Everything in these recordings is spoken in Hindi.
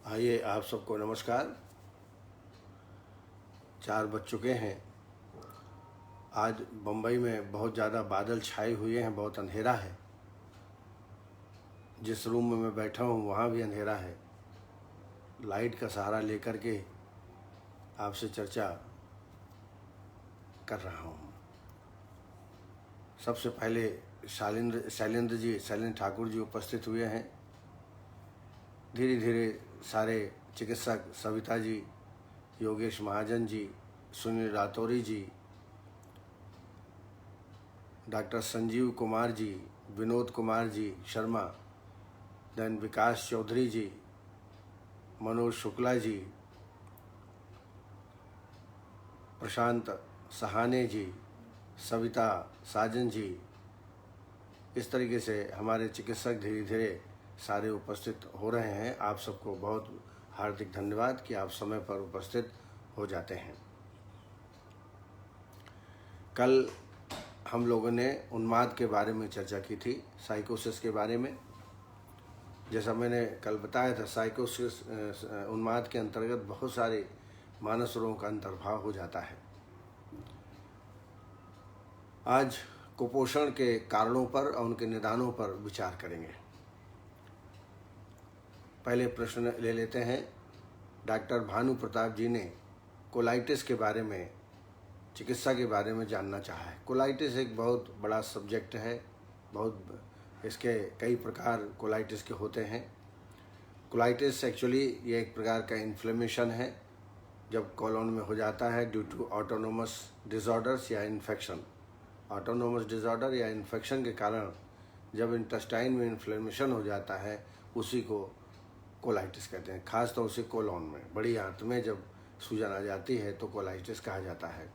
आइए, आप सबको नमस्कार। 4 बज चुके हैं। आज बम्बई में बहुत ज़्यादा बादल छाए हुए हैं, बहुत अंधेरा है। जिस रूम में मैं बैठा हूँ वहाँ भी अंधेरा है। लाइट का सहारा लेकर के आपसे चर्चा कर रहा हूँ। सबसे पहले शैलेंद्र ठाकुर जी उपस्थित हुए हैं। धीरे धीरे सारे चिकित्सक, सविता जी, योगेश महाजन जी, सुनील रातौरी जी, डॉक्टर संजीव कुमार जी, विनोद कुमार जी शर्मा, देन विकास चौधरी जी, मनोज शुक्ला जी, प्रशांत सहाने जी, सविता साजन जी, इस तरीके से हमारे चिकित्सक धीरे धीरे सारे उपस्थित हो रहे हैं। आप सबको बहुत हार्दिक धन्यवाद कि आप समय पर उपस्थित हो जाते हैं। कल हम लोगों ने उन्माद के बारे में चर्चा की थी, साइकोसिस के बारे में। जैसा मैंने कल बताया था, साइकोसिस उन्माद के अंतर्गत बहुत सारे मानस रोगों का अंतर्भाव हो जाता है। आज कुपोषण के कारणों पर और उनके निदानों पर विचार करेंगे। पहले प्रश्न ले लेते हैं। डॉक्टर भानु प्रताप जी ने कोलाइटिस के बारे में, चिकित्सा के बारे में जानना चाहा है। कोलाइटिस एक बहुत बड़ा सब्जेक्ट है, बहुत इसके कई प्रकार कोलाइटिस के होते हैं। कोलाइटिस एक्चुअली ये एक प्रकार का इन्फ्लेमेशन है जब कॉलोन में हो जाता है ड्यू टू ऑटोनोमस डिसऑर्डर्स या इन्फेक्शन। ऑटोनोमस डिसऑर्डर या इन्फेक्शन के कारण जब इंटेस्टाइन में इन्फ्लेमेशन हो जाता है, उसी को कोलाइटिस कहते हैं। खास तौर से कोलोन में, बड़ी आंत में जब सूजन आ जाती है तो कोलाइटिस कहा जाता है।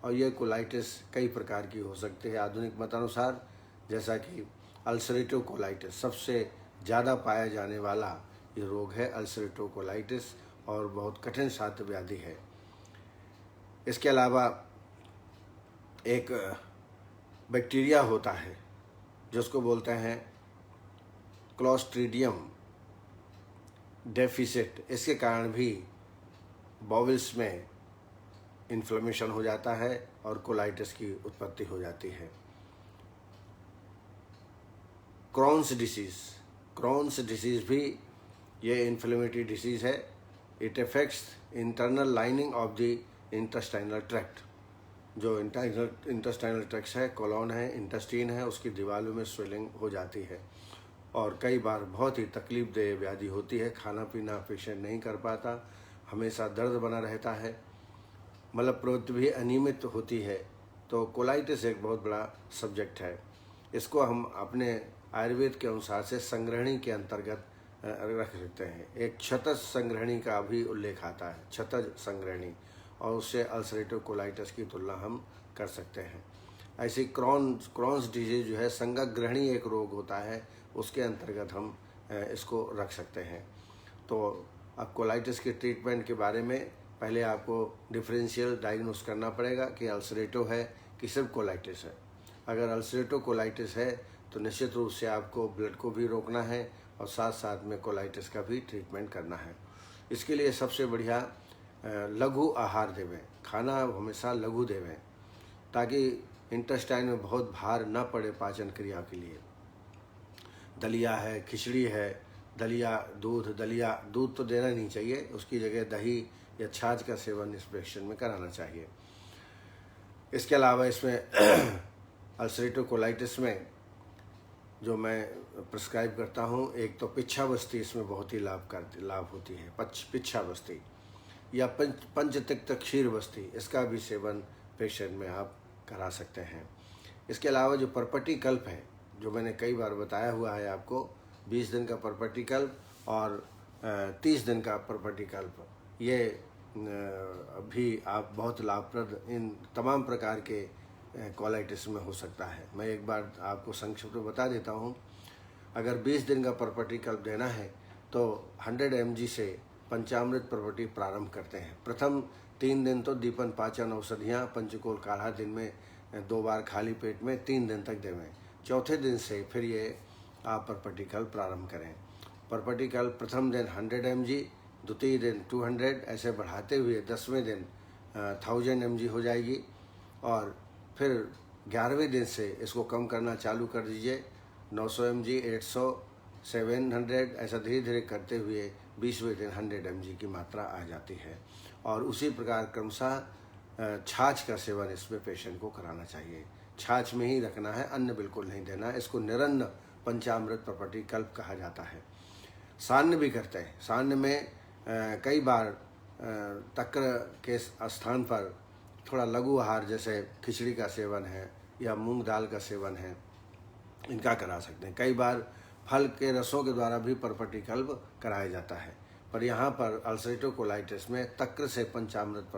और ये कोलाइटिस कई प्रकार की हो सकती है आधुनिक मतानुसार, जैसा कि अल्सरेटिव कोलाइटिस सबसे ज़्यादा पाया जाने वाला ये रोग है, अल्सरेटिव कोलाइटिस, और बहुत कठिन साध्य व्याधि है। इसके अलावा एक बैक्टीरिया होता है जिसको बोलते हैं क्लोस्ट्रीडियम डेफिसिट। इसके कारण भी बॉवल्स में इन्फ्लेमेशन हो जाता है और कोलाइटिस की उत्पत्ति हो जाती है। क्रॉन्स डिसीज़ भी ये इन्फ्लेमेटरी डिसीज़ है। It affects internal lining of the intestinal tract. जो इंटेस्टाइनल ट्रैक्ट है, कोलोन है, इंटेस्टीन है, उसकी दीवारों में स्वेलिंग हो जाती है और कई बार बहुत ही तकलीफदेह व्याधि होती है। खाना पीना पेशेंट नहीं कर पाता, हमेशा दर्द बना रहता है, मल प्रवृत्ति भी अनियमित होती है। तो कोलाइटिस एक बहुत बड़ा सब्जेक्ट है। इसको हम अपने आयुर्वेद के अनुसार से संग्रहणी के अंतर्गत रख सकते हैं। एक क्षतज संग्रहणी का भी उल्लेख आता है, क्षतज संग्रहणी, और उससे अल्सरेटिव कोलाइटिस की तुलना हम कर सकते हैं। ऐसी क्रॉन्स डिजीज जो है, संघग्रहणी एक रोग होता है, उसके अंतर्गत हम इसको रख सकते हैं। तो अब कोलाइटिस के ट्रीटमेंट के बारे में पहले आपको डिफरेंशियल डायग्नोस करना पड़ेगा कि अल्सरेटिव है कि सिर्फ कोलाइटिस है। अगर अल्सरेटिव कोलाइटिस है तो निश्चित रूप से आपको ब्लड को भी रोकना है और साथ साथ में कोलाइटिस का भी ट्रीटमेंट करना है। इसके लिए सबसे बढ़िया लघु आहार देवें, खाना हमेशा लघु देवें ताकि इंटेस्टाइन में बहुत भार न पड़े पाचन क्रिया के लिए। दलिया है, खिचड़ी है, दलिया दूध तो देना नहीं चाहिए, उसकी जगह दही या छाछ का सेवन इस पेशेंट में कराना चाहिए। इसके अलावा इसमें अल्सरेटिव कोलाइटिस में जो मैं प्रिस्क्राइब करता हूँ, एक तो पिच्छावस्ती इसमें बहुत ही लाभ होती है। पिच्छावस्ती या पंचतिक्त क्षीर वस्ती, इसका भी सेवन पेशेंट में आप करा सकते हैं। इसके अलावा जो परपटी कल्प है, जो मैंने कई बार बताया हुआ है आपको, 20 दिन का परपटी कल्प और 30 दिन का परपटी कल्प, ये भी आप बहुत लाभप्रद इन तमाम प्रकार के कोलाइटिस में हो सकता है। मैं एक बार आपको संक्षिप्त में बता देता हूँ। अगर 20 दिन का परपटी कल्प देना है तो 100 mg से पंचामृत परपटी प्रारंभ करते हैं। प्रथम 3 दिन तो दीपन पाचन औषधियाँ पंचकोल काढ़ा दिन में 2 बार खाली पेट में 3 दिन तक देवें। चौथे दिन से फिर ये आप परपटी कल्प प्रारंभ करें। परपटी कल्प प्रथम दिन 100 mg, द्वितीय दिन 200, ऐसे बढ़ाते हुए 10वें दिन 1000 mg हो जाएगी। और फिर 11वें दिन से इसको कम करना चालू कर दीजिए, 900 mg, 800, 700, ऐसा धीरे धीरे करते हुए 20वें दिन 100 mg की मात्रा आ जाती है। और उसी प्रकार क्रमशः छाछ का सेवन इसमें पेशेंट को कराना चाहिए। छाछ में ही रखना है, अन्न बिल्कुल नहीं देना है। इसको निरन्न पंचामृत प्रॉपर्टी कल्प कहा जाता है। सान्न भी करते हैं। सान्न में कई बार तक्र के स्थान पर थोड़ा लघु आहार जैसे खिचड़ी का सेवन है या मूंग दाल का सेवन है, इनका करा सकते हैं। कई बार फल के रसों के द्वारा भी प्रॉपर्टी कल्प कराया जाता है, पर यहाँ पर अल्सरेटिव कोलाइटिस में तक्र से पंचामृत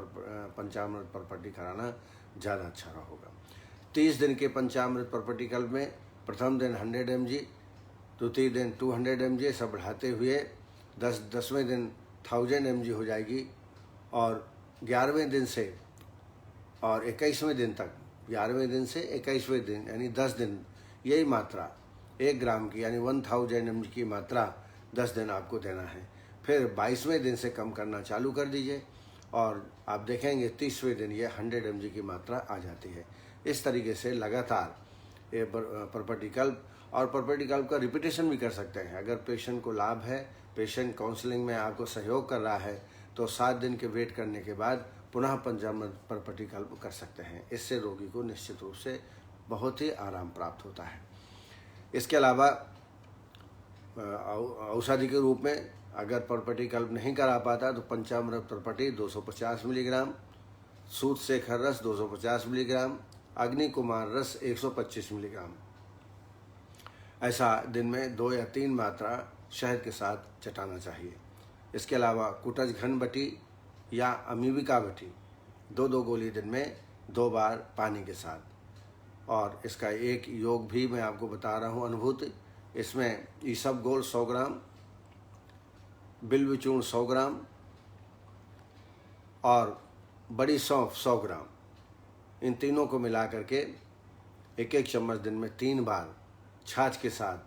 प्रॉपर्टी कराना ज़्यादा अच्छा होगा। 30 दिन के पंचामृत प्रॉपर्टी कल्प में प्रथम दिन 100 mg, द्वितीय दिन 200 mg, सब बढ़ाते हुए 10वें दिन 1000 mg हो जाएगी। और 11वें दिन से और 21वें दिन तक, 11वें दिन से 21वें दिन यानी 10 दिन यही मात्रा 1 ग्राम की यानी 1000 mg की मात्रा 10 दिन आपको देना है। फिर 22वें दिन से कम करना चालू कर दीजिए और आप देखेंगे 30वें दिन ये 100 mg की मात्रा आ जाती है। इस तरीके से लगातार ये प्रॉपर्टी कल्प और प्रॉपर्टी कल्प का रिपीटेशन भी कर सकते हैं। अगर पेशेंट को लाभ है, पेशेंट काउंसलिंग में आपको सहयोग कर रहा है, तो 7 दिन के वेट करने के बाद पुनः पंचामृत प्रॉपर्टी कल्प कर सकते हैं। इससे रोगी को निश्चित रूप से बहुत ही आराम प्राप्त होता है। इसके अलावा औषधि के रूप में अगर प्रॉपर्टी कल्प नहीं करा पाता तो पंचामृत प्रॉपर्टी 250 मिलीग्राम, सूत शेखर रस 250 मिलीग्राम, अग्नि कुमार रस 125 मिलीग्राम, ऐसा दिन में 2 या 3 मात्रा शहद के साथ चटाना चाहिए। इसके अलावा कुटज घन बटी या अमीबिका बटी 2-2 गोली दिन में 2 बार पानी के साथ। और इसका एक योग भी मैं आपको बता रहा हूँ अनुभूति। इसमें ईसबगोल 100 ग्राम, बिल्वचूर्ण 100 ग्राम और बड़ी सौंफ 100 ग्राम, इन तीनों को मिला करके 1-1 चम्मच दिन में 3 बार छाछ के साथ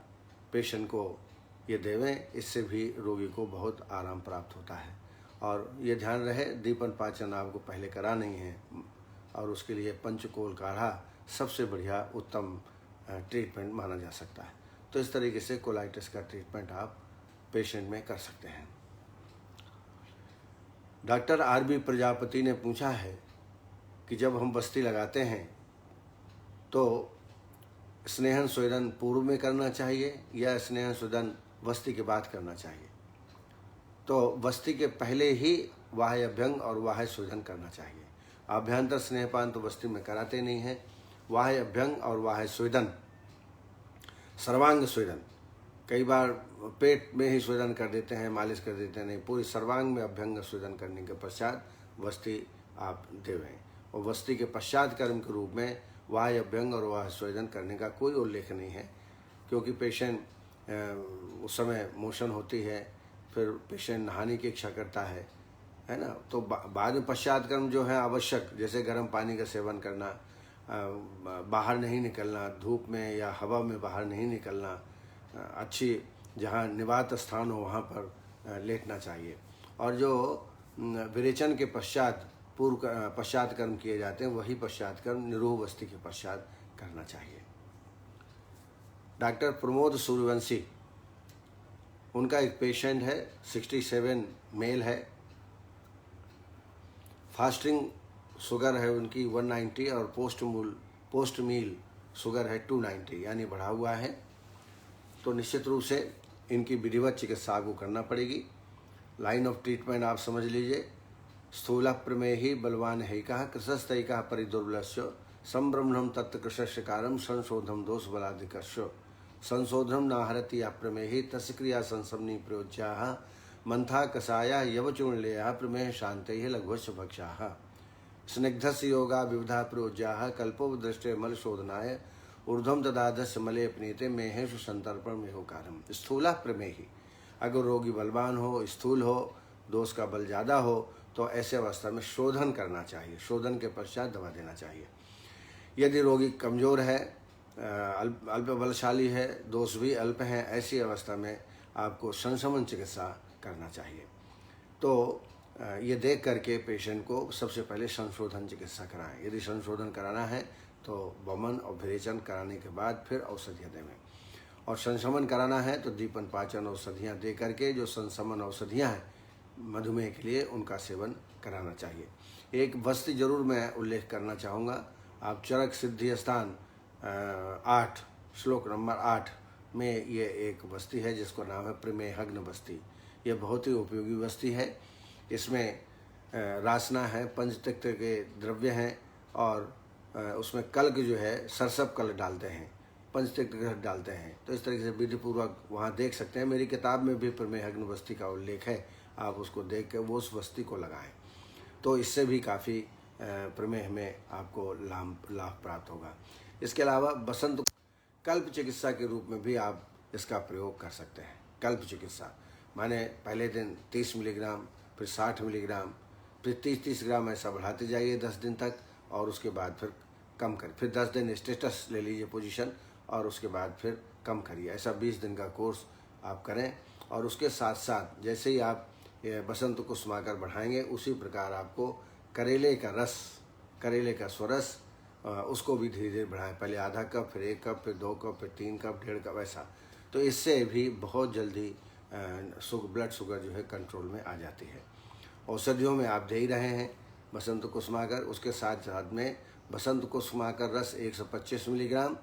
पेशेंट को ये देवें। इससे भी रोगी को बहुत आराम प्राप्त होता है। और ये ध्यान रहे दीपन पाचन आपको पहले करा नहीं है, और उसके लिए पंचकोल काढ़ा सबसे बढ़िया उत्तम ट्रीटमेंट माना जा सकता है। तो इस तरीके से कोलाइटिस का ट्रीटमेंट आप पेशेंट में कर सकते हैं। Doctor RB. प्रजापति ने पूछा है कि जब हम बस्ती लगाते हैं तो स्नेहन स्वेदन पूर्व में करना चाहिए या स्नेहन स्वेदन बस्ती के बाद करना चाहिए? तो बस्ती के पहले ही वाह्य अभ्यंग और वाह्य स्वेदन करना चाहिए। आभ्यंतर स्नेहपान तो बस्ती में कराते नहीं हैं। वाह्य अभ्यंग और वाह्य स्वेदन, सर्वांग स्वेदन, कई बार पेट में ही स्वेदन कर देते हैं, मालिश कर देते हैं, नहीं, पूरी सर्वांग में अभ्यंग स्वेदन करने के पश्चात बस्ती आप देवें। और बस्ती के पश्चात कर्म के रूप में वाह्य अभ्यंग और वाह्य स्वेदन करने का कोई उल्लेख नहीं है, क्योंकि पेशेंट उस समय मोशन होती है, फिर पेशेंट नहाने की इच्छा करता है ना। तो बाद में पश्चात कर्म जो है आवश्यक, जैसे गर्म पानी का सेवन करना, बाहर नहीं निकलना, धूप में या हवा में बाहर नहीं निकलना, अच्छी जहाँ निवात स्थान हो वहाँ पर लेटना चाहिए। और जो विरेचन के पश्चात पश्चात कर्म किए जाते हैं, वही पश्चात कर्म निरूह बस्ती के पश्चात करना चाहिए। डॉक्टर प्रमोद सूर्यवंशी, उनका एक पेशेंट है, 67 मेल है, फास्टिंग शुगर है उनकी 190 और पोस्ट मील शुगर है 290, यानी बढ़ा हुआ है। तो निश्चित रूप से इनकी विधिवत चिकित्सा को करना पड़ेगी। लाइन ऑफ ट्रीटमेंट आप समझ लीजिए। स्थूल प्रमेही बलवान हैकः कृशस्तैकः परिदुर्बलस्य संब्रह्मणं तत्कृशस्य कारं संशोधनं दोष बलाधिकस्य संशोधनं नाहरति या प्रमेही तस्य क्रिया संसमनी प्रयोज्याः मंथा कषाया यवचूर्णलेयः प्रमेह शांतैः लघुश्च भक्षाः स्निग्धस्य योगा विविधा प्रयोज्याः कल्पोपदृष्टे मल शोधनाय ऊर्ध्वं ददाधस्य मले अपनीते मेहेषु संतर्पण मेहोकारम। स्थूला प्रमेही, अगर रोगी बलवान हो, स्थूल हो, दोष का बल ज़्यादा हो, तो ऐसे अवस्था में शोधन करना चाहिए। शोधन के पश्चात दवा देना चाहिए। यदि रोगी कमज़ोर है, अल्प बलशाली है, दोष भी अल्प हैं, ऐसी अवस्था में आपको संशमन चिकित्सा करना चाहिए। तो ये देख करके पेशेंट को सबसे पहले संशोधन चिकित्सा कराएं। यदि संशोधन कराना है तो वमन और विरेचन कराने के बाद फिर औषधियाँ देवें, और संशमन कराना है तो दीपन पाचन औषधियाँ दे करके जो संशमन औषधियाँ हैं मधुमेह के लिए उनका सेवन कराना चाहिए। एक वस्ती जरूर मैं उल्लेख करना चाहूँगा। आप चरक सिद्धि स्थान 8 श्लोक नंबर 8 में ये एक बस्ती है जिसको नाम है प्रमेहग्न बस्ती। ये बहुत ही उपयोगी बस्ती है। इसमें रासना है, पंचतत्व के द्रव्य हैं, और उसमें कल्क जो है सरसप कल्क डालते हैं, पंचतत्व घृत डालते हैं। तो इस तरीके से विधिपूर्वक वहाँ देख सकते हैं। मेरी किताब में भी प्रमेहग्न बस्ती का उल्लेख है, आप उसको देख के वो उस बस्ती को लगाएं, तो इससे भी काफ़ी प्रमेह में आपको लाभ प्राप्त होगा। इसके अलावा बसंत कल्प चिकित्सा के रूप में भी आप इसका प्रयोग कर सकते हैं। कल्प चिकित्सा माने पहले दिन 30 मिलीग्राम, फिर 60 मिलीग्राम, फिर 30-30 ग्राम ऐसा बढ़ाते जाइए 10 दिन तक, और उसके बाद फिर कम करें। फिर 10 दिन स्टेटस ले लीजिए पोजीशन, और उसके बाद फिर कम करिए। ऐसा 20 दिन का कोर्स आप करें। और उसके साथ साथ जैसे ही आप बसंत कुसुमाकर बढ़ाएंगे, उसी प्रकार आपको करेले का रस, करेले का स्वरस, उसको भी धीरे धीरे बढ़ाएं। पहले आधा कप, फिर 1 कप, फिर 2 कप, फिर 3 कप, 1.5 कप, ऐसा। तो इससे भी बहुत जल्दी ब्लड शुगर जो है कंट्रोल में आ जाती है। औषधियों में आप दे ही रहे हैं बसंत कुसुमाकर, उसके साथ साथ में बसंत कुसुमाकर रस 125 मिलीग्राम,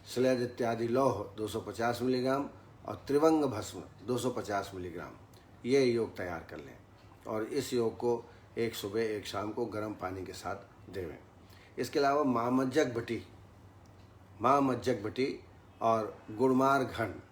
शैलज इत्यादि लौह 250 मिलीग्राम, और त्रिवंग भस्म 250 मिलीग्राम, ये योग तैयार कर लें। और इस योग को एक सुबह एक शाम को गर्म पानी के साथ देवें। इसके अलावा मामज्जक भटी और गुड़मार घन,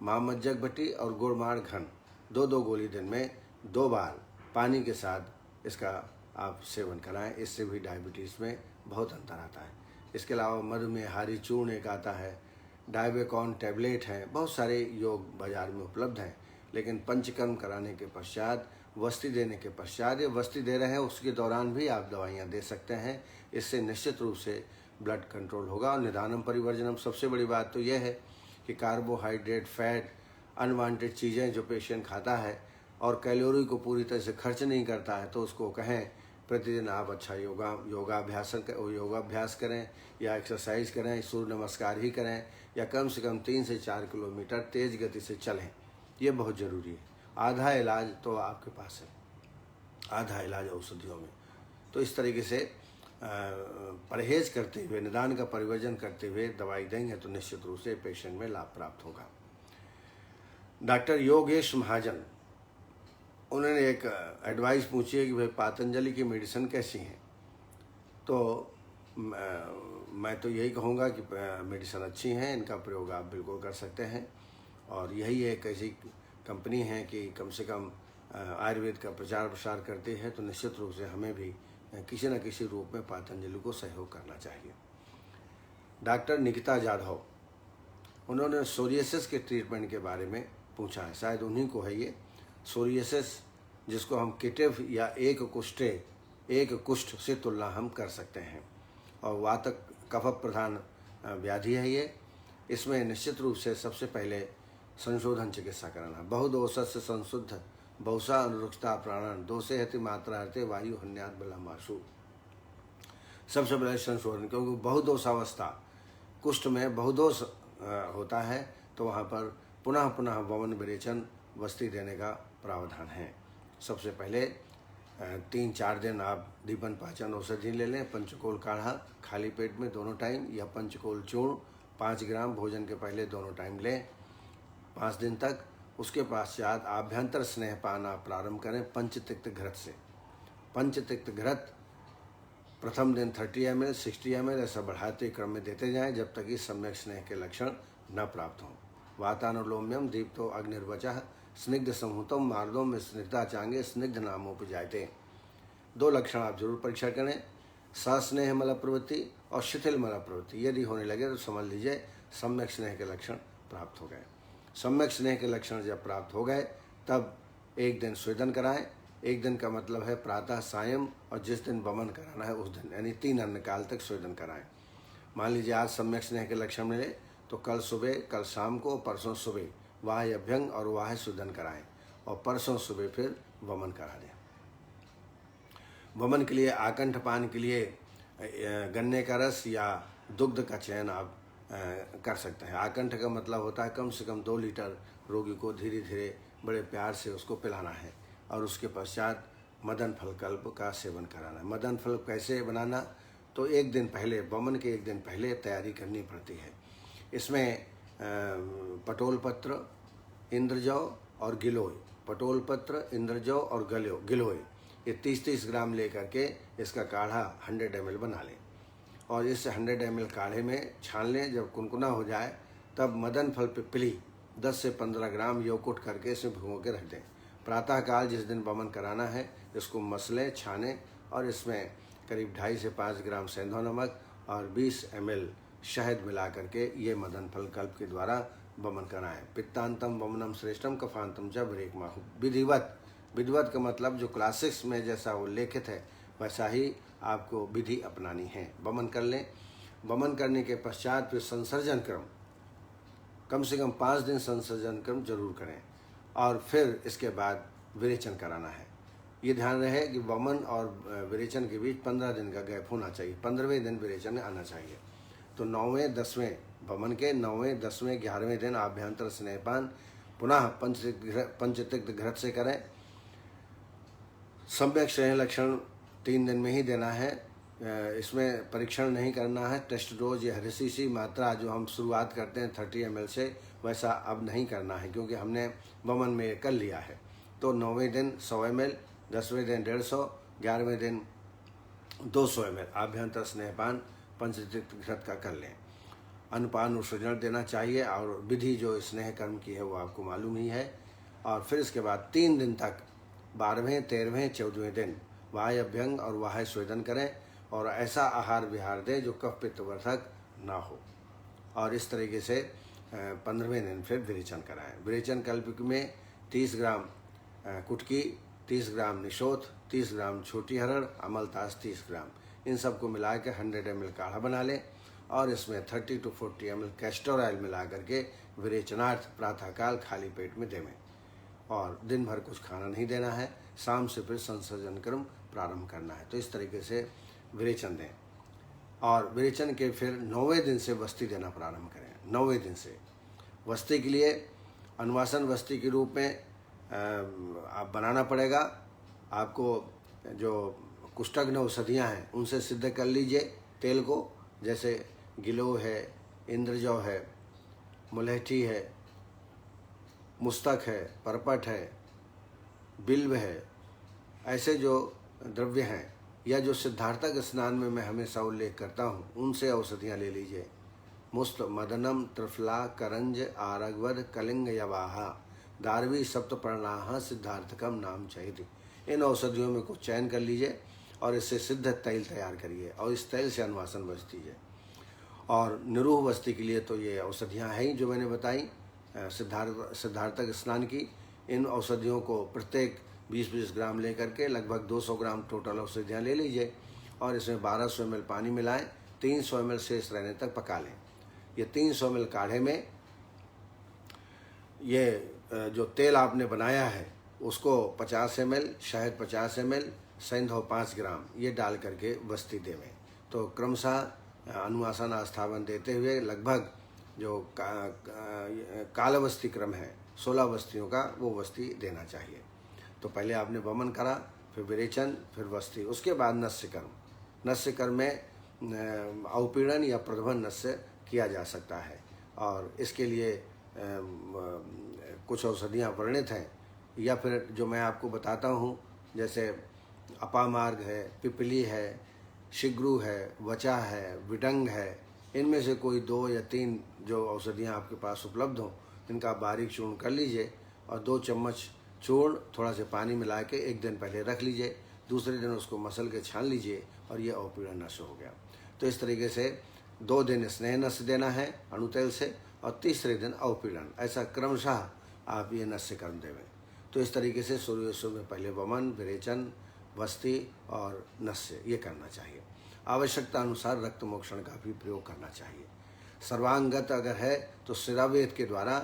मामज्जक भटी और गुड़मार घन 2-2 गोली दिन में 2 बार पानी के साथ इसका आप सेवन कराएं। इससे भी डायबिटीज़ में बहुत अंतर आता है। इसके अलावा मधुमेहारी चूर्ण एक आता है, डायबेकॉन टैबलेट हैं, बहुत सारे योग बाज़ार में उपलब्ध हैं। लेकिन पंचकर्म कराने के पश्चात, वस्ती देने के पश्चात, ये वस्ती दे रहे हैं उसके दौरान भी आप दवाइयाँ दे सकते हैं। इससे निश्चित रूप से ब्लड कंट्रोल होगा। और निदानम परिवर्जनम, सबसे बड़ी बात तो यह है कि कार्बोहाइड्रेट, फैट, अनवांटेड चीज़ें जो पेशेंट खाता है और कैलोरी को पूरी तरह से खर्च नहीं करता है, तो उसको कहें प्रतिदिन आप अच्छा योगाभ्यास करें, या एक्सरसाइज करें, सूर्य नमस्कार ही करें, या कम से कम 3 से 4 किलोमीटर तेज़ गति से चलें। ये बहुत ज़रूरी है। आधा इलाज तो आपके पास है, आधा इलाज औषधियों में। तो इस तरीके से परहेज करते हुए, निदान का परिवर्जन करते हुए दवाई देंगे तो निश्चित रूप से पेशेंट में लाभ प्राप्त होगा। डॉक्टर योगेश महाजन, उन्होंने एक एडवाइस पूछी है कि भाई पतंजलि की मेडिसिन कैसी हैं। तो मैं तो यही कहूँगा कि मेडिसिन अच्छी हैं, इनका प्रयोग आप बिल्कुल कर सकते हैं। और यही एक ऐसी कंपनी है कि कम से कम आयुर्वेद का प्रचार प्रसार करती है, तो निश्चित रूप से हमें भी किसी न किसी रूप में पतंजलि को सहयोग करना चाहिए। डॉक्टर निकिता जाधव, उन्होंने सोरियासिस के ट्रीटमेंट के बारे में पूछा है। शायद उन्हीं को है ये सोरियासिस, जिसको हम किटिव या एक कुष्ठ से तुलना हम कर सकते हैं। और वातक कफ प्रधान व्याधि है ये। इसमें निश्चित रूप से सबसे पहले संशोधन चिकित्सा कराना। बहुदोषा से संशुद्ध बहुसा अनुरुक्षता प्राणन दोषे हति मात्रा हते वायु हन्यात बलमाशु। सबसे पहले संशोधन, क्योंकि बहुदोषावस्था, कुष्ठ में बहुदोष होता है, तो वहाँ पर पुनः पुनः वमन विरेचन वस्ती देने का प्रावधान है। सबसे पहले 3-4 दिन आप दीपन पाचन औषधि ले लें, पंचकोल काढ़ा खाली पेट में दोनों टाइम, या पंचकोल चूर्ण 5 ग्राम भोजन के पहले दोनों टाइम लें 5 दिन तक। उसके पश्चात आभ्यंतर स्नेह पाना प्रारंभ करें पंचतिक्त घृत से। पंचतिक्त घृत प्रथम दिन 30 ml, 60 ml ऐसा बढ़ाते क्रम में देते जाएं जब तक कि सम्यक स्नेह के लक्षण न प्राप्त हों। वातानुलोम्यम दीप्तो अग्निर्वचः स्निग्ध संहुतम मार्दों में स्निग्धा चांगे स्निग्ध नामोपजायते। 2 लक्षण आप जरूर परीक्षा करें, सस्नेह मल प्रवृत्ति और शिथिल मल प्रवृत्ति। यदि होने लगे तो समझ लीजिए सम्यक स्नेह के लक्षण प्राप्त हो गए। सम्यक स्नेह के लक्षण जब प्राप्त हो गए तब एक दिन स्वेदन कराएं। एक दिन का मतलब है प्रातः, सायं, और जिस दिन वमन कराना है उस दिन, यानी 3 अन्न काल तक स्वेदन कराएं। मान लीजिए आज सम्यक स्नेह के लक्षण मिले तो कल सुबह, कल शाम को, परसों सुबह वाह्य अभ्यंग और वाह्य स्वेदन कराएं। और परसों सुबह फिर वमन करा दें। वमन के लिए आकंठ पान के लिए गन्ने का रस या दुग्ध का चयन आप कर सकते हैं। आकंठ का मतलब होता है कम से कम 2 लीटर रोगी को धीरे धीरे बड़े प्यार से उसको पिलाना है और उसके पश्चात मदन फल कल्प का सेवन कराना है। मदन फल कैसे बनाना, तो एक दिन पहले, वमन के एक दिन पहले तैयारी करनी पड़ती है। इसमें पटोल पत्र, इंद्रजौ और गिलोय, पटोल पत्र, इंद्रजौ और गिलोय, ये 30-30 ग्राम लेकर के इसका काढ़ा 100 ml बना लें और इस 100 ml काढ़े में छान लें। जब कुनकुना हो जाए तब मदन फल पिपली 10 से 15 ग्राम योकुट करके इसमें भिगो के रख दें। प्रातःकाल जिस दिन वमन कराना है इसको मसलें, छानें और इसमें करीब 2.5 से 5 ग्राम सेंधव नमक और 20 ml शहद मिला करके ये मदन फल कल्प के द्वारा वमन कराएं। पित्तांतम वमनम श्रेष्ठम कफांतम च ब्रेकमाहु। विधिवत का मतलब जो क्लासिक्स में जैसा उल्लेखित है वैसा ही आपको विधि अपनानी है। वमन कर लें। वमन करने के पश्चात फिर संसर्जन क्रम, कम से कम 5 दिन संसर्जन क्रम जरूर करें और फिर इसके बाद विरेचन कराना है। ये ध्यान रहे कि वमन और विरेचन के बीच 15 दिन का गैप होना चाहिए। 15वें दिन विरेचन आना चाहिए। तो 9वें 10वें वमन के 9वें 10वें 11वें दिन आभ्यंतर स्नेहपान पुनः पंचतिक्त घृत से करें। सम्यक स्नेह लक्षण 3 दिन में ही देना है। इसमें परीक्षण नहीं करना है। टेस्ट डोज या हेरेसीसी मात्रा जो हम शुरुआत करते हैं 30 ml से, वैसा अब नहीं करना है क्योंकि हमने वमन में कर लिया है। तो 9वें दिन 100 ml, 10वें दिन 150, 11वें दिन 200 ml आभ्यंतर स्नेहपान पंचतिक्त घृत का कर लें। अन्नपान उत्सर्जन देना चाहिए और विधि जो स्नेह कर्म की है वो आपको मालूम ही है। और फिर इसके बाद 3 दिन तक 12वें 13वें 14वें दिन वाह्य अभ्यंग और वाह्य स्वेदन करें और ऐसा आहार विहार दें जो कफ पित्त वर्धक ना हो। और इस तरीके से 15वें दिन फिर विरेचन कराएं। विरेचन कल्प में 30 ग्राम कुटकी, 30 ग्राम निशोथ, 30 ग्राम छोटी हरड़, अमलतास 30 ग्राम, इन सबको मिला के 100 ml काढ़ा बना लें और इसमें 30 to 40 ml कैस्टर ऑयल मिला करके विरेचनार्थ प्रातःकाल खाली पेट में देवें और दिन भर कुछ खाना नहीं देना है। शाम से फिर संसर्जन क्रम प्रारंभ करना है। तो इस तरीके से विरेचन दें और विरेचन के फिर 9वें दिन से वस्ती देना प्रारंभ करें। 9वें दिन से वस्ती के लिए अनुवासन वस्ती के रूप में आप बनाना पड़ेगा। आपको जो कुष्ठग्न औषधियाँ हैं उनसे सिद्ध कर लीजिए तेल को, जैसे गिलो है, इंद्रजौ है, मुलहठी है, मुस्तक है, परपट है, बिल्व है। ऐसे जो द्रव्य हैं या जो सिद्धार्थक स्नान में मैं हमेशा उल्लेख करता हूँ उनसे औषधियाँ ले लीजिए। मुस्त, मदनम, त्रिफला, करंज, आरगवद, कलिंग यवाहा, दारवी, सप्तपर्णाहा, सिद्धार्थकम नाम चाहिए। इन औषधियों में कुछ चयन कर लीजिए और इससे सिद्ध तैल तैयार करिए और इस तैल से अनुवासन बच दीजिए। और निरूह वस्ती के लिए तो ये औषधियाँ हैं ही जो मैंने बताई सिद्धार्थक स्नान की। इन औषधियों को प्रत्येक 20-20 ग्राम लेकर के लगभग 200 ग्राम टोटल औषधियाँ ले लीजिए और इसमें 1200 ml पानी मिलाएं, 300 ml शेष रहने तक पका लें। ये 300 ml काढ़े में ये जो तेल आपने बनाया है उसको 50 ml, शहद 50 ml, सेंधव 5 ग्राम ये डाल करके वस्ती देवें। तो क्रमशः अनुवासन आस्थावन देते हुए लगभग जो कालवस्ती क्रम है 16 वस्तियों का वो वस्ती देना चाहिए। तो पहले आपने वमन करा, फिर विरेचन, फिर वस्ती, उसके बाद नस्य कर्म। नस्य कर्म में अवपीड़न या प्रध्वन नस्य किया जा सकता है और इसके लिए कुछ औषधियाँ वर्णित हैं या फिर जो मैं आपको बताता हूँ जैसे अपामार्ग है, पिपली है, शिग्रू है, वचा है, विडंग है। इनमें से कोई 2 या 3 जो औषधियाँ आपके पास उपलब्ध हों इनका बारीक चूर्ण कर लीजिए और 2 चम्मच चूर्ण थोड़ा से पानी मिला के एक दिन पहले रख लीजिए, दूसरे दिन उसको मसल के छान लीजिए और ये अवपीड़न नस्य हो गया। तो इस तरीके से 2 दिन स्नेह नस्य देना है अणुतेल से और तीसरे दिन अवपीड़न, ऐसा क्रमशः आप ये नस्य कर्म देवें। तो इस तरीके से सूर्योदय में पहले वमन, विरेचन, वस्ती और नस्य ये करना चाहिए। आवश्यकता अनुसार रक्त मोक्षण का भी प्रयोग करना चाहिए। सर्वांगत अगर है तो शिरावेद के द्वारा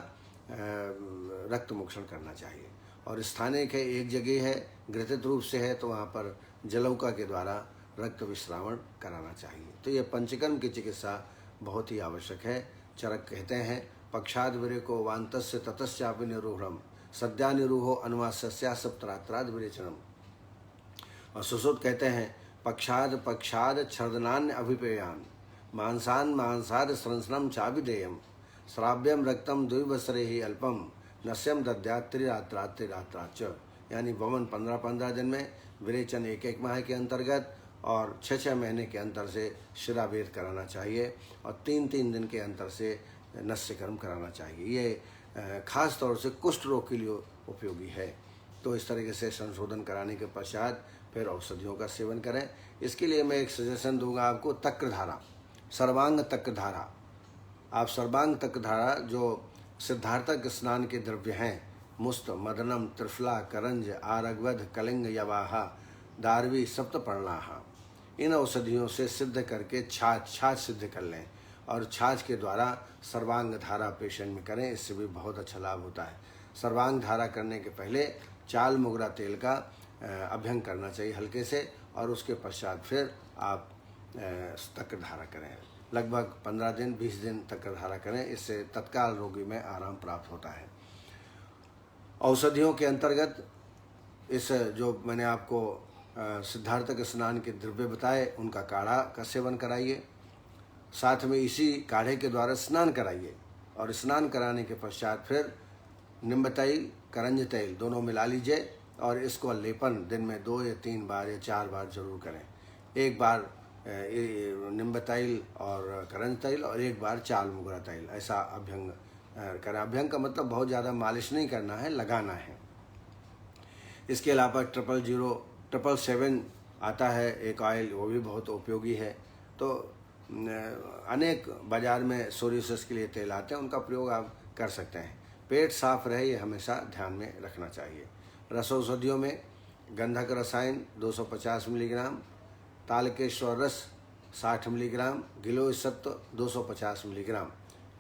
रक्त मोक्षण करना चाहिए और स्थानीय के एक जगह है, घृतित रूप से है, तो वहाँ पर जलौका के द्वारा रक्त विश्रावण कराना चाहिए। तो ये पंचकर्म की चिकित्सा बहुत ही आवश्यक है। चरक कहते हैं पक्षाद विरेको वांतस्य ततश्चापि निरूढ़म सद्या निरूहो अनुवास्या सप्तरात्राद विरेचनम। और सुश्रुत कहते हैं पक्षाद छर्दनान्य अभिपेयान मांसान मांसाद स्रंसनम चाभिदेयम श्राव्यम रक्तम द्विवसरे ही अल्पम नस्यम दद्यात् त्रिरात्राच। यानी वमन 15-15 दिन में, विरेचन 1-1 माह के अंतर्गत और 6-6 महीने के अंतर से शिरावेद कराना चाहिए और 3-3 दिन के अंतर से नस्यकर्म कराना चाहिए। ये खास तौर से कुष्ठ रोग के लिए उपयोगी है। तो इस तरीके से संशोधन कराने के पश्चात फिर औषधियों का सेवन करें। इसके लिए मैं एक सजेशन दूंगा आपको, तक्रधारा, सर्वांग तक्रधारा। आप सर्वांग तक्रधारा जो सिद्धार्थक स्नान के द्रव्य हैं, मुस्त, मदनम, त्रिफला, करंज, आरगवध, कलिंग, यवाहा, दारवी, सप्तपर्णाहा, इन औषधियों से सिद्ध करके छाछ सिद्ध कर लें और छाछ के द्वारा सर्वांग धारा पेशेंट में करें। इससे भी बहुत अच्छा लाभ होता है। सर्वांग धारा करने के पहले चाल मोगरा तेल का अभ्यंग करना चाहिए हल्के से, और उसके पश्चात फिर आप तक्र धारा करें। लगभग 15 दिन 20 दिन तक्र धारा करें। इससे तत्काल रोगी में आराम प्राप्त होता है। औषधियों के अंतर्गत इस जो मैंने आपको सिद्धार्थक स्नान के द्रव्य बताए, उनका काढ़ा का सेवन कराइए। साथ में इसी काढ़े के द्वारा स्नान कराइए और स्नान कराने के पश्चात फिर निम्ब तैल, करंज तैल दोनों मिला लीजिए और इसको लेपन दिन में 2 या 3 बार या 4 बार जरूर करें। एक बार निम्ब तैल और करंज तैल और एक बार चाल मोगरा तैल, ऐसा अभ्यंग करें। अभ्यंग का मतलब बहुत ज़्यादा मालिश नहीं करना है, लगाना है। इसके अलावा 000-777 आता है एक ऑयल, वो भी बहुत उपयोगी है। तो अनेक बाज़ार में सोरियोसिस के लिए तेल आते हैं, उनका प्रयोग आप कर सकते हैं। पेट साफ रहे ये हमेशा ध्यान में रखना चाहिए। रसौषधियों में गंधक रसायन 250 मिलीग्राम, तालकेश्वर रस 60 मिलीग्राम, गिलोय सत्व 250 मिलीग्राम,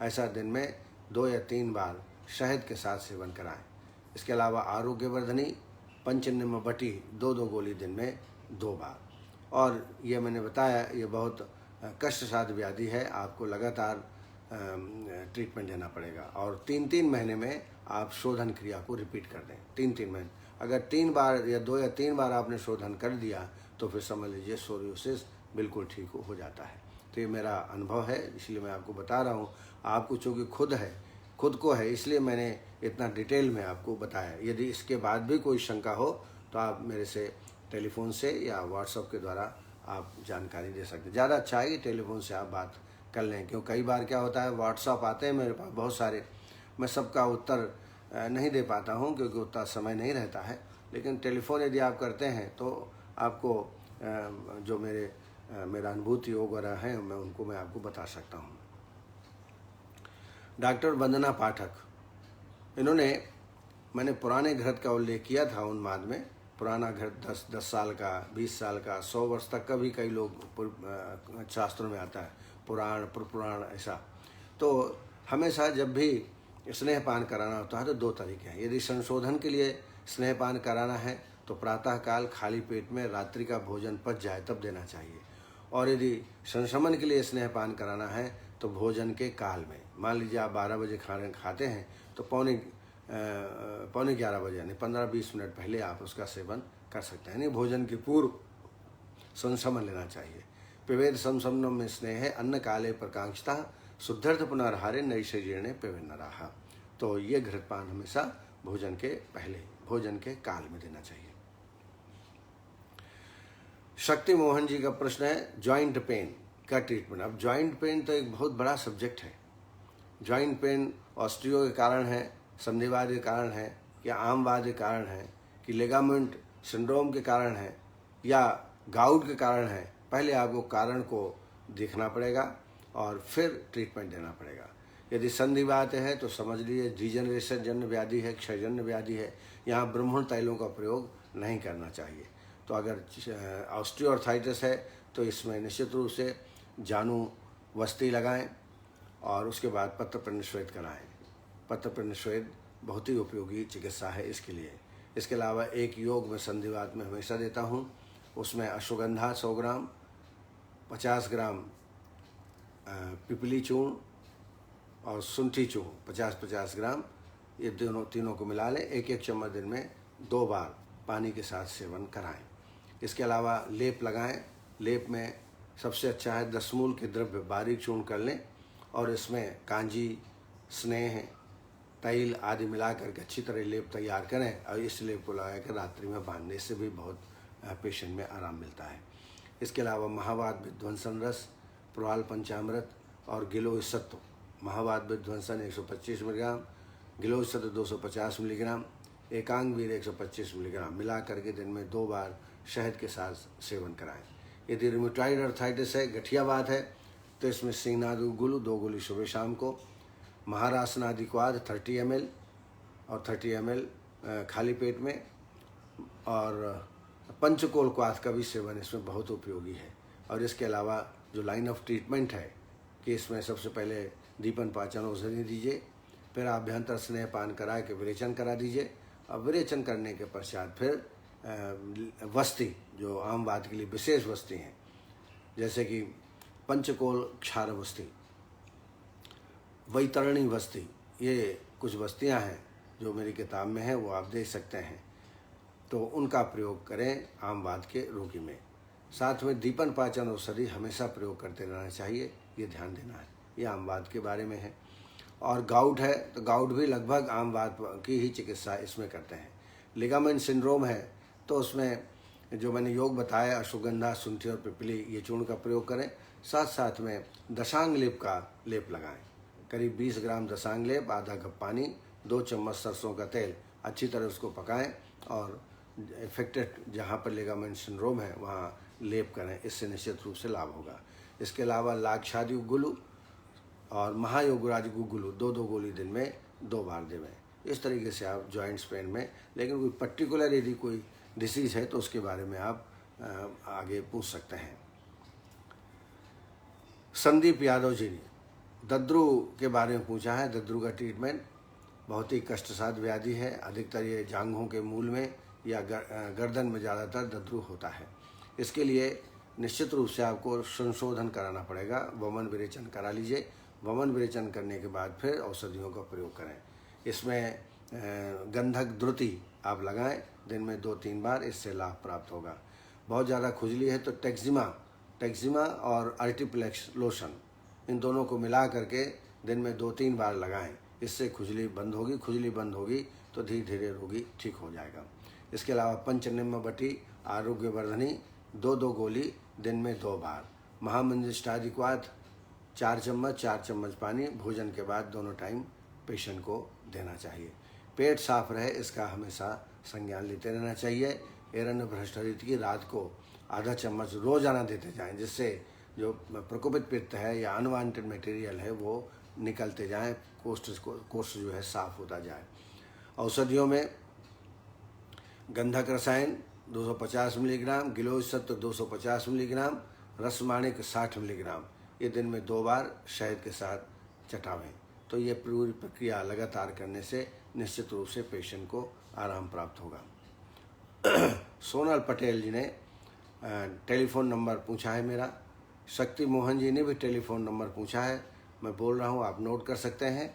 ऐसा दिन में 2 या 3 बार शहद के साथ सेवन कराएं। इसके अलावा आरोग्यवर्धनी पंचनिम्न बटी 2-2 गोली दिन में 2 बार। और ये मैंने बताया ये बहुत कष्टसाध्य व्याधि है, आपको लगातार ट्रीटमेंट देना पड़ेगा और 3-3 महीने में आप शोधन क्रिया को रिपीट कर दें। 3-3 महीने, अगर 3 बार या 2 या 3 बार आपने शोधन कर दिया तो फिर समझ लीजिए सोरियोसिस बिल्कुल ठीक हो जाता है। तो ये मेरा अनुभव है, इसलिए मैं आपको बता रहा हूँ। आपको चूँकि खुद को है, इसलिए मैंने इतना डिटेल में आपको बताया। यदि इसके बाद भी कोई शंका हो तो आप मेरे से टेलीफोन से या व्हाट्सएप के द्वारा आप जानकारी दे सकते हैं। ज़्यादा अच्छा है कि टेलीफोन से आप बात कर लें, क्योंकि कई बार क्या होता है व्हाट्सएप आते हैं मेरे पास बहुत सारे, मैं सबका उत्तर नहीं दे पाता हूं क्योंकि उतना समय नहीं रहता है। लेकिन टेलीफोन यदि आप करते हैं तो आपको जो मेरा अनुभूति योग वगैरह है मैं आपको बता सकता हूं। डॉक्टर वंदना पाठक, इन्होंने, मैंने पुराने घृत का उल्लेख किया था उन्माद में। पुराना घृत 10 साल का, 20 साल का, 100 वर्ष तक का भी कई लोग शास्त्रों में आता है, पुराण पुराण ऐसा। तो हमेशा जब भी स्नेहपान कराना होता है तो 2 तरीके हैं। यदि संशोधन के लिए स्नेहपान कराना है तो प्रातःकाल खाली पेट में रात्रि का भोजन पच जाए तब देना चाहिए, और यदि संशमन के लिए स्नेहपान कराना है तो भोजन के काल में, मान लीजिए आप 12 बजे खाना खाते हैं तो पौने 11 बजे यानी 15-20 मिनट पहले आप उसका सेवन कर सकते हैं। यानी भोजन के पूर्व संशमन लेना चाहिए। पिबेद संशमनम में स्नेह है, अन्न काले प्रकांक्षता शुद्धर्थ पुनर्हारे नैषजीर्णे पिबेन्नराहा। तो ये घृतपान हमेशा भोजन के पहले, भोजन के काल में देना चाहिए। शक्ति मोहन जी का प्रश्न है जॉइंट पेन का ट्रीटमेंट। अब जॉइंट पेन तो एक बहुत बड़ा सब्जेक्ट है। जॉइंट पेन ऑस्टियो के कारण है, संधिवाद के कारण है, या आमवाद के कारण है, कि लिगामेंट सिंड्रोम के कारण है, या गाउट के कारण है। पहले आपको कारण को देखना पड़ेगा और फिर ट्रीटमेंट देना पड़ेगा। यदि संधिवात है तो समझ लीजिए डिजेनरेशन जन्य व्याधि है, क्षयजन्य व्याधि है, यहाँ ब्रह्मण तैलों का प्रयोग नहीं करना चाहिए। तो अगर ऑस्टियोआर्थराइटिस है तो इसमें निश्चित रूप से जानू वस्ती लगाएं और उसके बाद पत्र निश्वेद कराएं। पत्र निश्वेद बहुत ही उपयोगी चिकित्सा है इसके लिए। इसके अलावा एक योग में संधिवात में हमेशा देता हूँ, उसमें अश्वगंधा 100 ग्राम, 50 ग्राम पिपली चूर्ण और शुंठी चूर्ण 50-50 ग्राम, ये तीनों को मिला लें। 1-1 चम्मच दिन में 2 बार पानी के साथ सेवन कराएं। इसके अलावा लेप लगाएं। लेप में सबसे अच्छा है 10 मूल के द्रव्य बारीक चूर्ण कर लें और इसमें कांजी, स्नेह, तैल आदि मिला करके अच्छी तरह लेप तैयार करें और इस लेप को लगा कर रात्रि में बांधने से भी बहुत पेशेंट में आराम मिलता है। इसके अलावा महावात विध्वंसन रस, प्रवाल पंचामृत और गिलोय सत्व, महावात विध्वंसन 125 मिलीग्राम, गिलोय सत्व 250 मिलीग्राम, एकांग वीर 125 मिलीग्राम मिला करके दिन में 2 बार शहद के साथ सेवन कराएं। यदि रूमेटॉइड अर्थराइटिस है, गठियावात है, तो इसमें सिंगनादु गुलू 2 गोली सुबह शाम को, महारासनादिक्वाद 30 ml और 30 ml खाली पेट में, और पंचकोल क्वाथ का भी सेवन इसमें बहुत उपयोगी है। और इसके अलावा जो लाइन ऑफ ट्रीटमेंट है कि इसमें सबसे पहले दीपन पाचन औषधि दीजिए, फिर आभ्यंतर स्नेह पान करा के विरेचन करा दीजिए, और विरेचन करने के पश्चात फिर वस्ती जो आम बात के लिए विशेष वस्ती हैं, जैसे कि पंचकोल क्षार वस्ती, वैतरणी वस्ती, ये कुछ वस्तियां हैं जो मेरी किताब में हैं, वो आप देख सकते हैं, तो उनका प्रयोग करें आम बात के रोगी में। साथ में दीपन पाचन औषधि हमेशा प्रयोग करते रहना चाहिए, ये ध्यान देना है। ये आम बात के बारे में है। और गाउट है तो गाउट भी लगभग आम बात की ही चिकित्सा इसमें करते हैं। लिगामेंट सिंड्रोम है तो उसमें जो मैंने योग बताया, अश्वगंधा, शुंठी और पिपली, ये चूर्ण का प्रयोग करें। साथ साथ में दशांग लेप का लेप लगाएं। करीब 20 ग्राम दशांग लेप, आधा कप पानी, 2 चम्मच सरसों का तेल, अच्छी तरह उसको पकाएं और इफेक्टेड जहाँ पर लिगामेंट सिंड्रोम है वहाँ लेप करें। इससे निश्चित रूप से लाभ होगा। इसके अलावा लाक्षादि गुलू और महायोगराज गुगुलू 2-2 गोली दिन में 2 बार देवें। इस तरीके से आप जॉइंट्स पेन में, लेकिन कोई पर्टिकुलर यदि कोई डिसीज़ है तो उसके बारे में आप आगे पूछ सकते हैं। संदीप यादव जी ने दद्रू के बारे में पूछा है। दद्रू का ट्रीटमेंट बहुत ही कष्टसाध्य व्याधि है। अधिकतर ये जांघों के मूल में या गर्दन में ज़्यादातर दद्रू होता है। इसके लिए निश्चित रूप से आपको संशोधन कराना पड़ेगा। वमन विरेचन करा लीजिए। वमन विरेचन करने के बाद फिर औषधियों का प्रयोग करें। इसमें गंधक द्रुति आप लगाएं दिन में 2-3 बार, इससे लाभ प्राप्त होगा। बहुत ज़्यादा खुजली है तो टेक्जिमा और आर्टिप्लेक्स लोशन, इन दोनों को मिला करके दिन में 2-3 बार लगाएं। इससे खुजली बंद होगी। खुजली बंद होगी तो धीरे धीरे रोगी ठीक हो जाएगा। इसके अलावा पंचनिम्न बटी आरोग्यवर्धनी 2-2 गोली दिन में 2 बार। महामंजिष्ठादिक्वाथ 4 चम्मच पानी भोजन के बाद दोनों टाइम पेशेंट को देना चाहिए। पेट साफ रहे इसका हमेशा संज्ञान लेते रहना चाहिए। एरण्य भ्रष्टरित की रात को आधा चम्मच रोजाना देते जाएं, जिससे जो प्रकोपित पित्त है या अनवांटेड मटेरियल है वो निकलते जाएं, कोष्ठ जो है साफ होता जाए। औषधियों में गंधक रसायन 250 मिलीग्राम, गिलोय सत्व 250 मिलीग्राम, रसमाणिक 60 मिलीग्राम, ये दिन में 2 बार शहद के साथ चटावें। तो ये पूरी प्रक्रिया लगातार करने से निश्चित रूप से पेशेंट को आराम प्राप्त होगा। सोनल पटेल जी ने टेलीफोन नंबर पूछा है मेरा। शक्ति मोहन जी ने भी टेलीफोन नंबर पूछा है, मैं बोल रहा हूँ, आप नोट कर सकते हैं।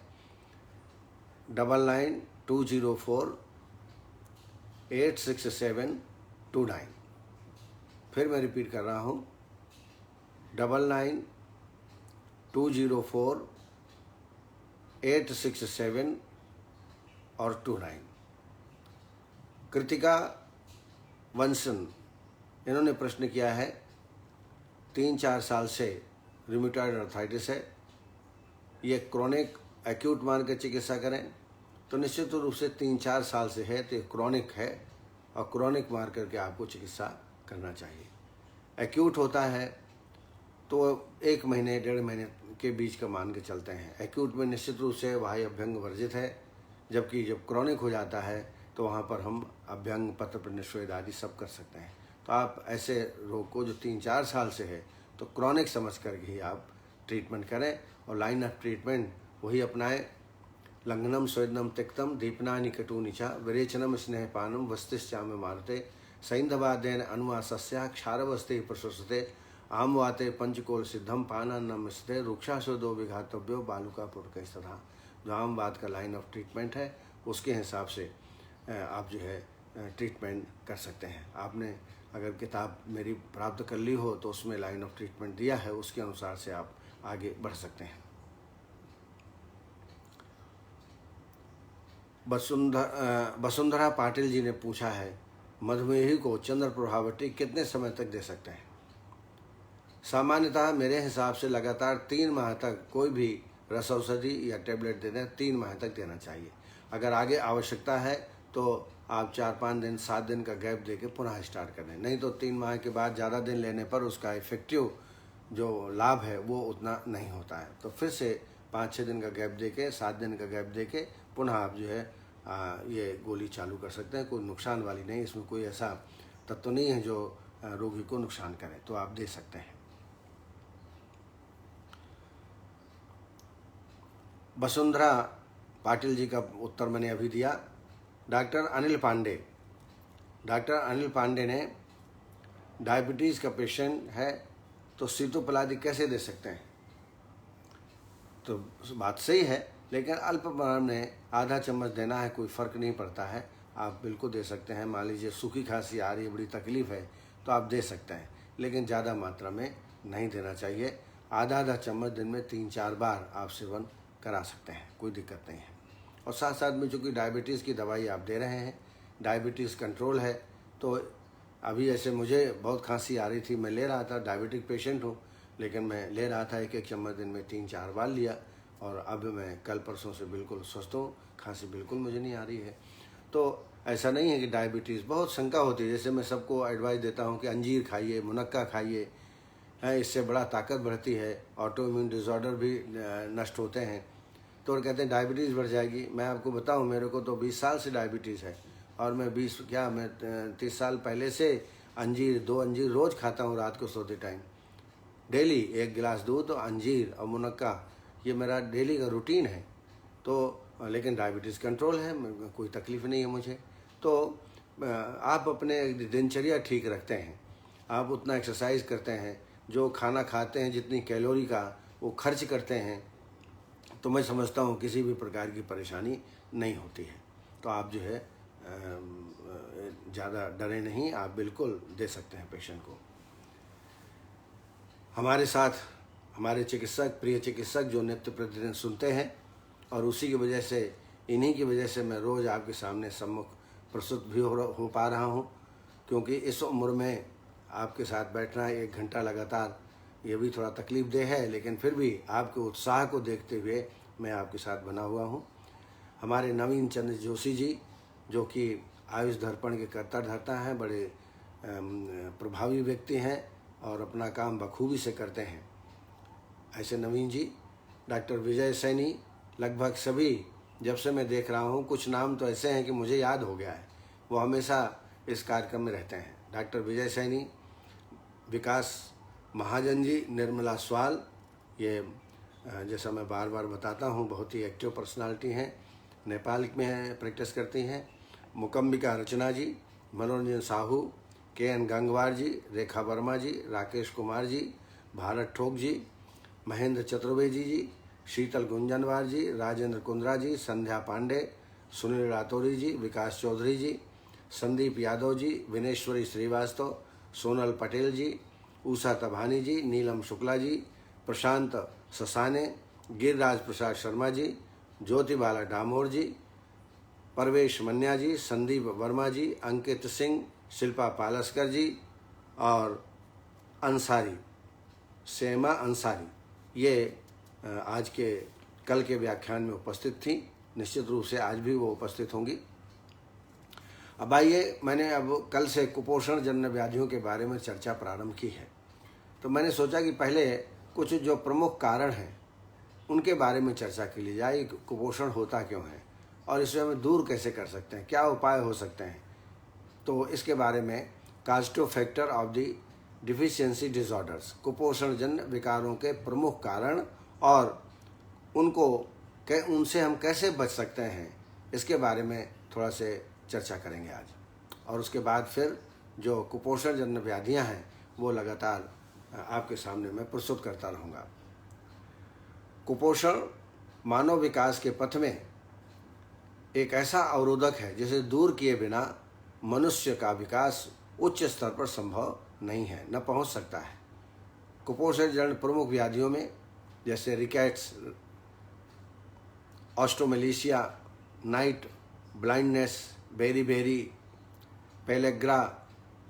99-204-86729। फिर मैं रिपीट कर रहा हूँ, 99-204-867 और 29। कृतिका वंशन, इन्होंने प्रश्न किया है, 3-4 साल से रूमेटॉइड अर्थराइटिस है, ये क्रोनिक एक्यूट मान कर चिकित्सा करें। तो निश्चित रूप से 3-4 साल से है तो क्रोनिक है और क्रोनिक मार करके आपको चिकित्सा करना चाहिए। एक्यूट होता है तो 1 महीने 1.5 महीने के बीच का मान के चलते हैं। एक्यूट में निश्चित रूप से बाह्य अभ्यंग वर्जित है, जबकि जब क्रोनिक हो जाता है तो वहाँ पर हम अभ्यंग, पत्र निषेध आदि सब कर सकते हैं। तो आप ऐसे रोग को जो 3-4 साल से है तो क्रोनिक समझ करके ही आप ट्रीटमेंट करें और लाइन ऑफ ट्रीटमेंट वही अपनाएं। लंघनम स्वेदनम तिक्तम दीपनानि कटूनि च विरेचनम स्नेहपानम वस्तिश्चाम मारुते सैंधवादेन अनुवासस्या क्षारवस्ते प्रशस्ते आमवाते पंचकोल सिद्धम पानान्नम स्थिते रुक्षासो दो विघातव्यो बालुका पुरक तथा। जो आमवाद का लाइन ऑफ ट्रीटमेंट है उसके हिसाब से आप जो है ट्रीटमेंट कर सकते हैं। आपने अगर किताब मेरी प्राप्त कर ली हो तो उसमें लाइन ऑफ ट्रीटमेंट दिया है, उसके अनुसार से आप आगे बढ़ सकते हैं। वसुंधरा पाटिल जी ने पूछा है, मधुमेही को चंद्र प्रभावटी कितने समय तक दे सकते हैं? सामान्यतः मेरे हिसाब से लगातार 3 माह तक कोई भी रस औषधि या टेबलेट दे दें, 3 माह तक देना चाहिए। अगर आगे आवश्यकता है तो आप 4-5 दिन 7 दिन का गैप देके पुनः स्टार्ट करें, नहीं तो 3 माह के बाद ज़्यादा दिन लेने पर उसका इफेक्टिव जो लाभ है वो उतना नहीं होता है। तो फिर से 5-6 दिन का गैप देके 7 दिन का गैप देके पुनः आप जो है ये गोली चालू कर सकते हैं। कोई नुकसान वाली नहीं, इसमें कोई ऐसा तत्व नहीं है जो रोगी को नुकसान करे, तो आप दे सकते हैं। वसुंधरा पाटिल जी का उत्तर मैंने अभी दिया। डॉक्टर अनिल पांडे ने डायबिटीज़ का पेशेंट है तो सीतोपलादी कैसे दे सकते हैं? तो बात सही है, लेकिन अल्प मात्रा में आधा चम्मच देना है, कोई फ़र्क नहीं पड़ता है, आप बिल्कुल दे सकते हैं। मान लीजिए सूखी खांसी आ रही है, बड़ी तकलीफ़ है, तो आप दे सकते हैं, लेकिन ज़्यादा मात्रा में नहीं देना चाहिए। आधा चम्मच दिन में 3-4 बार आप सेवन करा सकते हैं, कोई दिक्कत नहीं है। और साथ साथ में चूँकि डायबिटीज़ की दवाई आप दे रहे हैं, डायबिटीज़ कंट्रोल है, तो अभी ऐसे मुझे बहुत खांसी आ रही थी, मैं ले रहा था, डायबिटिक पेशेंट हूँ, लेकिन मैं ले रहा था 1-1 चम्मच दिन में 3-4 बार लिया, और अब मैं कल परसों से बिल्कुल स्वस्थ हूँ, खांसी बिल्कुल मुझे नहीं आ रही है। तो ऐसा नहीं है कि डायबिटीज़, बहुत शंका होती है, जैसे मैं सबको एडवाइस देता हूँ कि अंजीर खाइए, मुनक्का खाइए, है, इससे बड़ा ताकत बढ़ती है, ऑटो इम्यून डिसऑर्डर भी नष्ट होते हैं। तो और कहते हैं डायबिटीज़ बढ़ जाएगी। मैं आपको बताऊं, मेरे को तो 20 साल से डायबिटीज़ है, और मैं 30 साल पहले से 2 अंजीर रोज़ खाता हूं रात को सोते टाइम, डेली 1 गिलास दूध और अंजीर और मुनक्का, ये मेरा डेली का रूटीन है। तो लेकिन डायबिटीज़ कंट्रोल है, कोई तकलीफ़ नहीं है मुझे। तो आप अपने दिनचर्या ठीक रखते हैं, आप उतना एक्सरसाइज करते हैं, जो खाना खाते हैं, जितनी कैलोरी का वो खर्च करते हैं, तो मैं समझता हूँ किसी भी प्रकार की परेशानी नहीं होती है। तो आप जो है ज़्यादा डरे नहीं, आप बिल्कुल दे सकते हैं पेशेंट को। हमारे साथ हमारे चिकित्सक, प्रिय चिकित्सक जो नित्य प्रतिदिन सुनते हैं, और उसी की वजह से, इन्हीं की वजह से मैं रोज़ आपके सामने सम्मुख प्रस्तुत भी हो पा रहा हूँ, क्योंकि इस उम्र में आपके साथ बैठना 1 घंटा लगातार, ये भी थोड़ा तकलीफ देह है, लेकिन फिर भी आपके उत्साह को देखते हुए मैं आपके साथ बना हुआ हूँ। हमारे नवीन चंद्र जोशी जी, जो कि आयुष दर्पण के कर्ता धर्ता हैं, बड़े प्रभावी व्यक्ति हैं और अपना काम बखूबी से करते हैं। ऐसे नवीन जी, डॉक्टर विजय सैनी, लगभग सभी, जब से मैं देख रहा हूँ, कुछ नाम तो ऐसे हैं कि मुझे याद हो गया है, वो हमेशा इस कार्यक्रम में रहते हैं। डॉक्टर विजय सैनी, विकास महाजन जी, निर्मला स्वाल, ये जैसा मैं बार बार बताता हूँ बहुत ही एक्टिव पर्सनालिटी हैं, नेपाल में प्रैक्टिस करती हैं। मुकम्बिका रचना जी, मनोरंजन साहू, KN गंगवार जी, रेखा वर्मा जी, राकेश कुमार जी, भारत ठोक जी, महेंद्र चतुर्वेदी जी, शीतल गुंजनवार जी, राजेंद्र कुंद्रा जी, संध्या पांडे, सुनील रातौरी जी, विकास चौधरी जी, संदीप यादव जी, विनेश्वरी श्रीवास्तव, सोनल पटेल जी, उषा तभानी जी, नीलम शुक्ला जी, प्रशांत ससाने, गिरिराज प्रसाद शर्मा जी, ज्योतिबाला डामोर जी, परवेश मन्या जी, संदीप वर्मा जी, अंकित सिंह, शिल्पा पालस्कर जी और अंसारी, सेमा अंसारी, ये आज के कल के व्याख्यान में उपस्थित थी। निश्चित रूप से आज भी वो उपस्थित होंगी। अब आइए, मैंने अब कल से कुपोषण जन्य व्याधियों के बारे में चर्चा प्रारंभ की है, तो मैंने सोचा कि पहले कुछ जो प्रमुख कारण हैं उनके बारे में चर्चा की ली जाए। कुपोषण होता क्यों है और इसे हम दूर कैसे कर सकते हैं, क्या उपाय हो सकते हैं। तो इसके बारे में कास्टो factor of the deficiency disorders, कुपोषण जन्य विकारों के प्रमुख कारण और उनको उनसे हम कैसे बच सकते हैं, इसके बारे में थोड़ा से चर्चा करेंगे आज। और उसके बाद फिर जो कुपोषण जन्य व्याधियाँ हैं वो लगातार आपके सामने मैं प्रस्तुत करता रहूँगा। कुपोषण मानव विकास के पथ में एक ऐसा अवरोधक है जिसे दूर किए बिना मनुष्य का विकास उच्च स्तर पर संभव नहीं है, न पहुंच सकता है। कुपोषण जन्य प्रमुख व्याधियों में जैसे rickets, osteomalacia, night blindness, beriberi, pellagra,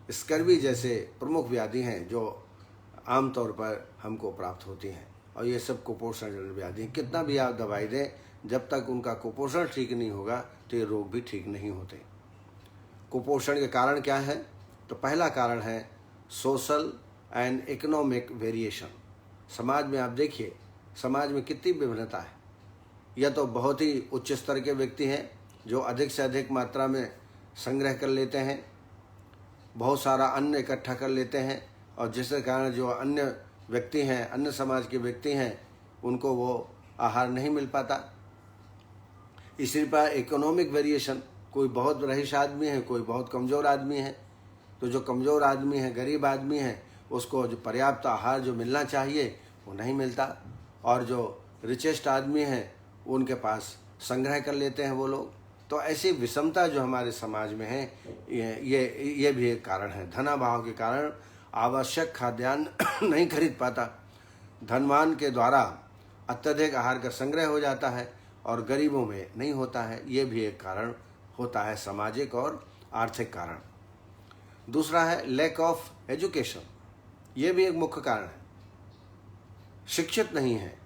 scurvy जैसे प्रमुख व्याधि हैं जो आमतौर पर हमको प्राप्त होती हैं। और ये सब कुपोषण जन्य व्याधि, कितना भी आप दवाई दें, जब तक उनका कुपोषण ठीक नहीं होगा तो ये रोग भी ठीक नहीं होते। कुपोषण के कारण क्या है? तो पहला कारण है सोशल एंड इकोनॉमिक वेरिएशन। समाज में आप देखिए, समाज में कितनी विभिन्नता है। यह तो बहुत ही उच्च स्तर के व्यक्ति हैं जो अधिक से अधिक मात्रा में संग्रह कर लेते हैं, बहुत सारा अन्न इकट्ठा कर लेते हैं, और जिसके कारण जो अन्य व्यक्ति हैं, अन्य समाज के व्यक्ति हैं, उनको वो आहार नहीं मिल पाता। इसी पर इकोनॉमिक वेरिएशन, कोई बहुत रईस आदमी है, कोई बहुत कमज़ोर आदमी है। तो जो कमज़ोर आदमी है, गरीब आदमी है, उसको जो पर्याप्त आहार जो मिलना चाहिए वो नहीं मिलता। और जो रिचेस्ट आदमी हैं उनके पास संग्रह कर लेते हैं वो लोग। तो ऐसी विषमता जो हमारे समाज में है, ये भी एक कारण है। धनाभाव के कारण आवश्यक खाद्यान्न नहीं खरीद पाता। धनवान के द्वारा अत्यधिक आहार का संग्रह हो जाता है और गरीबों में नहीं होता है। ये भी एक कारण होता है, सामाजिक और आर्थिक कारण। दूसरा है लैक ऑफ एजुकेशन। ये भी एक मुख्य कारण है। शिक्षित नहीं है,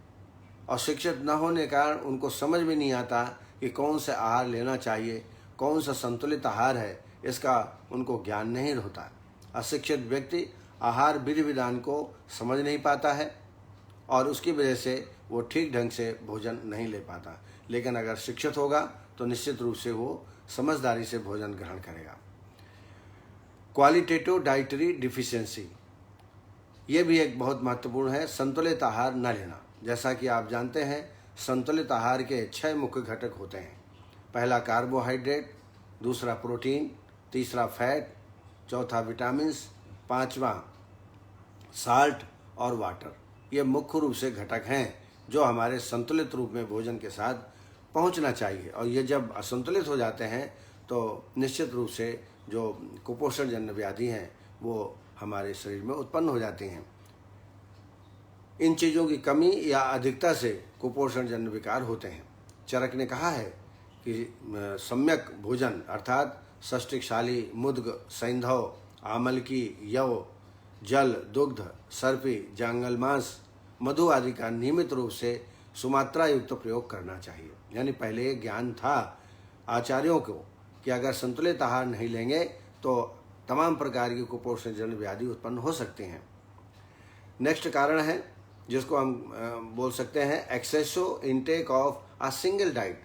और शिक्षित न होने के कारण उनको समझ में नहीं आता कि कौन सा आहार लेना चाहिए, कौन सा संतुलित आहार है, इसका उनको ज्ञान नहीं होता। अशिक्षित व्यक्ति आहार विधि विधान को समझ नहीं पाता है और उसकी वजह से वो ठीक ढंग से भोजन नहीं ले पाता। लेकिन अगर शिक्षित होगा तो निश्चित रूप से वो समझदारी से भोजन ग्रहण करेगा। क्वालिटेटिव डाइटरी डिफिशियंसी, ये भी एक बहुत महत्वपूर्ण है। संतुलित आहार न लेना। जैसा कि आप जानते हैं, संतुलित आहार के 6 मुख्य घटक होते हैं। पहला कार्बोहाइड्रेट, दूसरा प्रोटीन, तीसरा फैट, चौथा विटामिन्स, पांचवा साल्ट और वाटर। ये मुख्य रूप से घटक हैं जो हमारे संतुलित रूप में भोजन के साथ पहुंचना चाहिए। और ये जब असंतुलित हो जाते हैं तो निश्चित रूप से जो कुपोषण जन्य व्याधि हैं वो हमारे शरीर में उत्पन्न हो जाती हैं। इन चीज़ों की कमी या अधिकता से कुपोषण जन्य विकार होते हैं। चरक ने कहा है कि सम्यक भोजन अर्थात षष्टिकशाली, मुद्ग, सैंधव, आमलकी, यव, जल, दुग्ध, सर्पी, जांगल मांस, मधु आदि का नियमित रूप से सुमात्रा युक्त प्रयोग करना चाहिए। यानी पहले ज्ञान था आचार्यों को कि अगर संतुलित आहार नहीं लेंगे तो तमाम प्रकार की कुपोषण जन्य व्याधि उत्पन्न हो सकती हैं। नेक्स्ट कारण है जिसको हम बोल सकते हैं excessive intake of a single diet.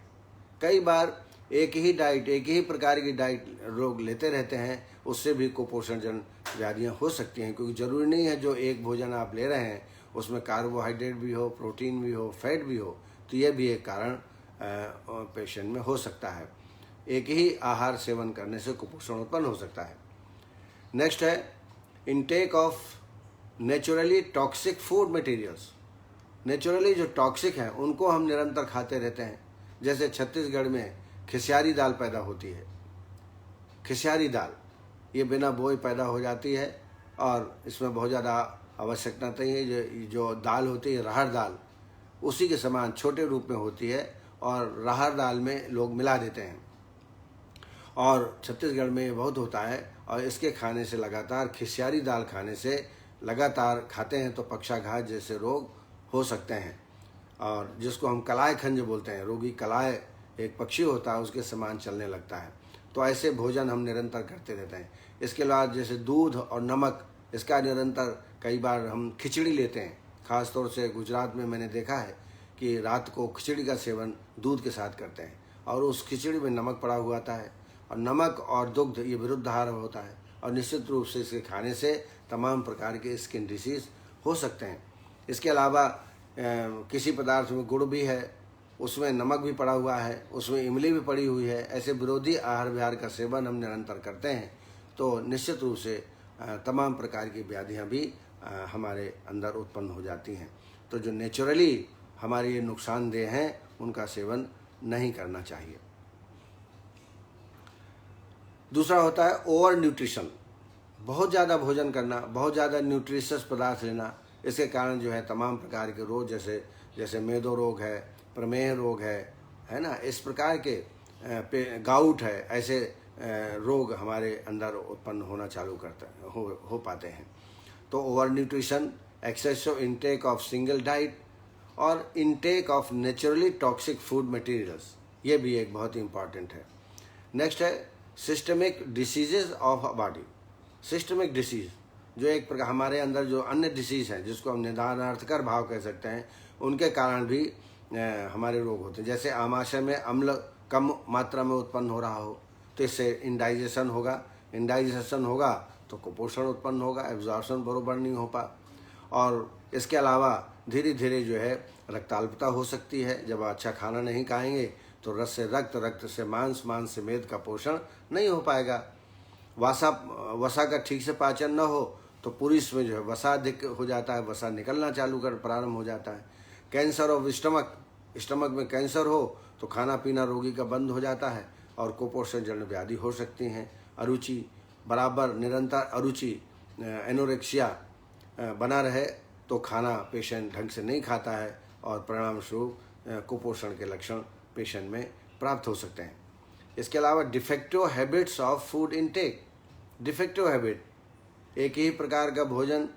कई बार एक ही डाइट, एक ही प्रकार की डाइट लोग लेते रहते हैं, उससे भी कुपोषण जन्य व्याधियाँ हो सकती हैं। क्योंकि ज़रूरी नहीं है जो एक भोजन आप ले रहे हैं उसमें कार्बोहाइड्रेट भी हो, प्रोटीन भी हो, फैट भी हो, तो ये भी एक कारण पेशेंट में हो सकता है। एक ही आहार सेवन करने से कुपोषण उत्पन्न हो सकता है। नेक्स्ट है intake of naturally toxic food materials. Naturally जो टॉक्सिक हैं उनको हम निरंतर खाते रहते हैं। जैसे छत्तीसगढ़ में खिसियारी दाल पैदा होती है। खिसियारी दाल ये बिना बोए पैदा हो जाती है और इसमें बहुत ज़्यादा आवश्यकता नहीं है। जो दाल होती है राहर दाल, उसी के समान छोटे रूप में होती है और राहर दाल में लोग मिला देते हैं। और छत्तीसगढ़ में ये बहुत होता है और इसके खाने से लगातार, खिसियारी दाल खाने से लगातार खाते हैं तो पक्षाघात जैसे रोग हो सकते हैं। और जिसको हम कलाय खंज बोलते हैं, रोगी कलाय एक पक्षी होता है उसके समान चलने लगता है। तो ऐसे भोजन हम निरंतर करते रहते हैं। इसके अलावा जैसे दूध और नमक, इसका निरंतर कई बार हम खिचड़ी लेते हैं। ख़ास तौर से गुजरात में मैंने देखा है कि रात को खिचड़ी का सेवन दूध के साथ करते हैं और उस खिचड़ी में नमक पड़ा हुआ आता है। और नमक और दुग्ध ये विरुद्ध आहार होता है और निश्चित रूप से इसके खाने से तमाम प्रकार के स्किन डिसीज़ हो सकते हैं। इसके अलावा किसी पदार्थ में गुड़ भी है उसमें नमक भी पड़ा हुआ है, उसमें इमली भी पड़ी हुई है, ऐसे विरोधी आहार विहार का सेवन हम निरंतर करते हैं तो निश्चित रूप से तमाम प्रकार की व्याधियां भी हमारे अंदर उत्पन्न हो जाती हैं। तो जो नेचुरली हमारे ये नुकसानदेह हैं उनका सेवन नहीं करना चाहिए। दूसरा होता है ओवर न्यूट्रिशन, बहुत ज़्यादा भोजन करना, बहुत ज़्यादा न्यूट्रिशियस पदार्थ लेना। इसके कारण जो है तमाम प्रकार के रोग जैसे मेदो रोग है, प्रमेह रोग है ना, इस प्रकार के गाउट है, ऐसे रोग हमारे अंदर उत्पन्न होना चालू हो पाते हैं। तो over nutrition, excessive intake of single diet और intake of naturally toxic food materials, ये भी एक बहुत ही इम्पॉर्टेंट है। नेक्स्ट है systemic diseases of body. Systemic disease जो एक प्रकार हमारे अंदर जो अन्य डिसीज हैं जिसको हम निदानार्थकर भाव कह सकते हैं, उनके कारण भी हमारे रोग होते हैं। जैसे आमाशय में अम्ल कम मात्रा में उत्पन्न हो रहा हो तो इससे इंडाइजेशन होगा तो कुपोषण उत्पन्न होगा, एब्जॉर्प्शन बराबर नहीं हो पा। और इसके अलावा धीरे धीरे जो है रक्ताल्पता हो सकती है। जब अच्छा खाना नहीं खाएंगे तो रक्त से रक्त, रक्त से मांस, मांस से मेद का पोषण नहीं हो पाएगा। वसा का ठीक से पाचन न हो तो पुरुष में जो है वसा अधिक हो जाता है, वसा निकलना प्रारंभ हो जाता है। कैंसर ऑफ स्टमक में कैंसर हो तो खाना पीना रोगी का बंद हो जाता है और कुपोषण जन्य व्याधि हो सकती हैं। अरुचि बराबर निरंतर अरुचि एनोरेक्सिया बना रहे तो खाना पेशेंट ढंग से नहीं खाता है और परिणाम स्वरूप कुपोषण के लक्षण पेशेंट में प्राप्त हो सकते हैं। इसके अलावा defective habits of food intake. Defective habit, एक ही प्रकार का भोजन,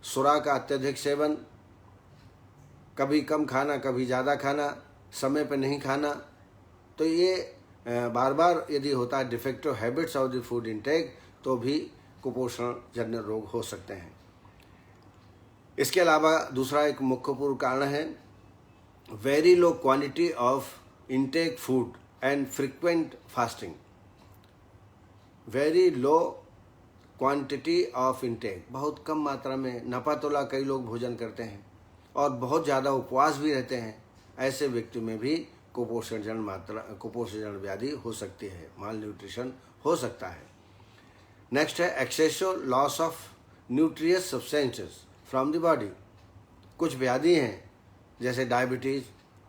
सुरा का अत्यधिक सेवन, कभी कम खाना कभी ज़्यादा खाना, समय पर नहीं खाना, तो ये बार बार यदि होता है defective habits of the food intake तो भी कुपोषण जन्य रोग हो सकते हैं। इसके अलावा दूसरा एक मुख्यपूर्ण कारण है very low quantity of intake food and frequent fasting. Very low quantity of intake, बहुत कम मात्रा में नपातोला कई लोग भोजन करते हैं और बहुत ज़्यादा उपवास भी रहते हैं। ऐसे व्यक्ति में भी कुपोषण व्याधि हो सकती है, माल न्यूट्रिशन हो सकता है। नेक्स्ट है excessive loss of nutritious substances from the body. कुछ व्याधि हैं जैसे डायबिटीज़।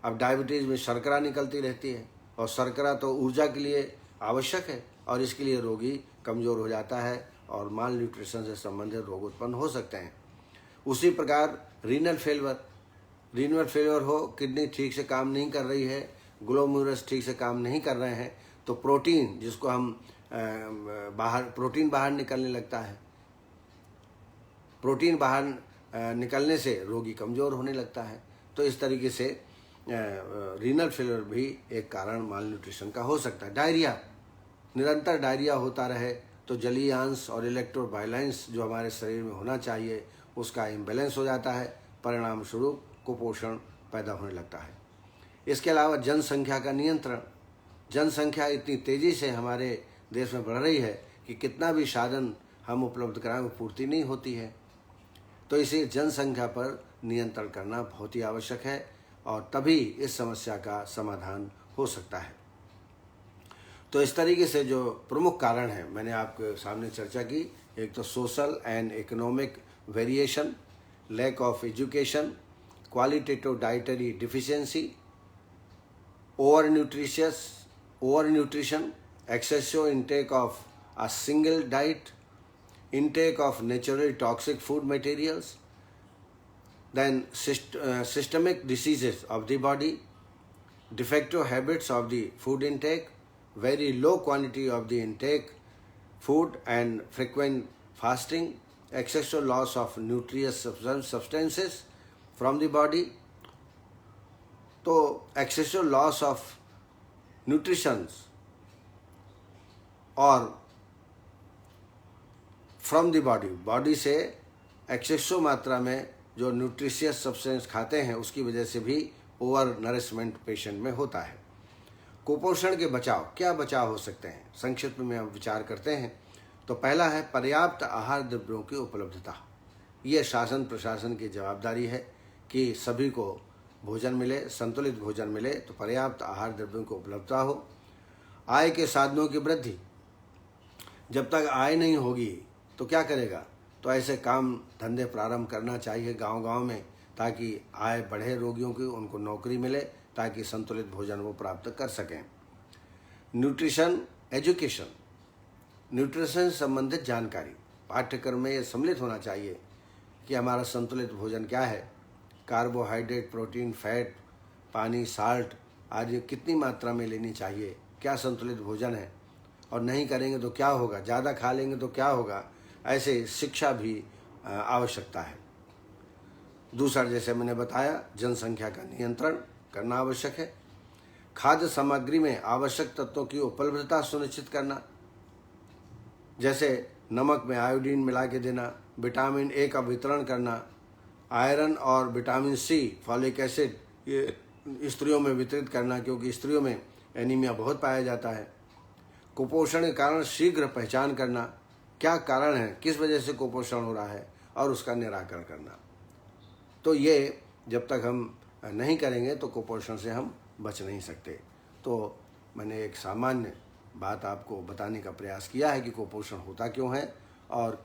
अब डायबिटीज़ में शर्करा निकलती रहती है और शर्करा तो ऊर्जा के लिए आवश्यक है और इसके लिए रोगी कमज़ोर हो जाता है और माल न्यूट्रिशन से संबंधित रोग उत्पन्न हो सकते हैं। उसी प्रकार रीनल फेलियर हो, किडनी ठीक से काम नहीं कर रही है, ग्लोमेरुलस ठीक से काम नहीं कर रहे हैं तो प्रोटीन, जिसको हम प्रोटीन बाहर निकलने लगता है। प्रोटीन बाहर निकलने से रोगी कमज़ोर होने लगता है। तो इस तरीके से रीनल फेलियर भी एक कारण माल न्यूट्रिशन का हो सकता है। डायरिया, निरंतर डायरिया होता रहे तो जलीय अंश और इलेक्ट्रोबाइलेंस जो हमारे शरीर में होना चाहिए उसका इम्बैलेंस हो जाता है, परिणाम स्वरूप कुपोषण पैदा होने लगता है। इसके अलावा जनसंख्या का नियंत्रण। जनसंख्या इतनी तेज़ी से हमारे देश में बढ़ रही है कि कितना भी साधन हम उपलब्ध कराएं वो पूर्ति नहीं होती है। तो इसे जनसंख्या पर नियंत्रण करना बहुत ही आवश्यक है और तभी इस समस्या का समाधान हो सकता है। तो इस तरीके से जो प्रमुख कारण हैं मैंने आपके सामने चर्चा की। एक तो social and economic variation, lack of education, qualitative dietary deficiency, over nutrition, excessive intake of a single diet, intake of naturally toxic food materials, then systemic diseases of the body, defective habits of the food intake, very low quantity of the intake food and frequent fasting, excessive loss of nutritious substances from the body. तो excessive loss of nutrition और फ्रॉम द बॉडी से एक्सेसिव मात्रा में जो न्यूट्रिशियस सब्सटेंस खाते हैं उसकी वजह से भी ओवर नरिशमेंट पेशेंट में होता है। कुपोषण के बचाव, क्या बचाव हो सकते हैं, संक्षिप्त में हम विचार करते हैं। तो पहला है पर्याप्त आहार द्रव्यों की उपलब्धता। ये शासन प्रशासन की जवाबदारी है कि सभी को भोजन मिले, संतुलित भोजन मिले तो पर्याप्त आहार द्रव्यों की उपलब्धता हो। आय के साधनों की वृद्धि, जब तक आय नहीं होगी तो क्या करेगा, तो ऐसे काम धंधे प्रारंभ करना चाहिए गांव-गांव में, ताकि आय बढ़े रोगियों की, उनको नौकरी मिले, ताकि संतुलित भोजन वो प्राप्त कर सकें। न्यूट्रिशन एजुकेशन, न्यूट्रिशन से संबंधित जानकारी पाठ्यक्रम में ये सम्मिलित होना चाहिए कि हमारा संतुलित भोजन क्या है, कार्बोहाइड्रेट, प्रोटीन, फैट, पानी, साल्ट आदि कितनी मात्रा में लेनी चाहिए, क्या संतुलित भोजन है, और नहीं करेंगे तो क्या होगा, ज़्यादा खा लेंगे तो क्या होगा, ऐसे शिक्षा भी आवश्यकता है। दूसरा, जैसे मैंने बताया, जनसंख्या का नियंत्रण करना आवश्यक है। खाद्य सामग्री में आवश्यक तत्वों की उपलब्धता सुनिश्चित करना, जैसे नमक में आयोडीन मिला के देना, विटामिन ए का वितरण करना, आयरन और विटामिन सी, फॉलिक एसिड ये स्त्रियों में वितरित करना, क्योंकि स्त्रियों में एनीमिया बहुत पाया जाता है। कुपोषण के कारण शीघ्र पहचान करना, क्या कारण है, किस वजह से कुपोषण हो रहा है, और उसका निराकरण करना। तो ये जब तक हम नहीं करेंगे तो कुपोषण से हम बच नहीं सकते। तो मैंने एक सामान्य बात आपको बताने का प्रयास किया है कि कुपोषण होता क्यों है और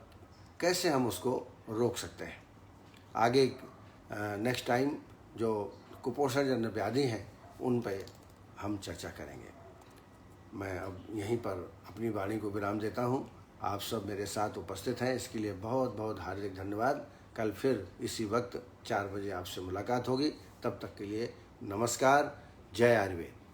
कैसे हम उसको रोक सकते हैं। आगे नेक्स्ट टाइम जो कुपोषण जन्य व्याधि हैं उन पे हम चर्चा करेंगे। मैं अब यहीं पर अपनी वाणी को विराम देता हूँ। आप सब मेरे साथ उपस्थित हैं, इसके लिए बहुत बहुत हार्दिक धन्यवाद। कल फिर इसी वक्त 4 बजे आपसे मुलाकात होगी। तब तक के लिए नमस्कार। जय आयुर्वेद।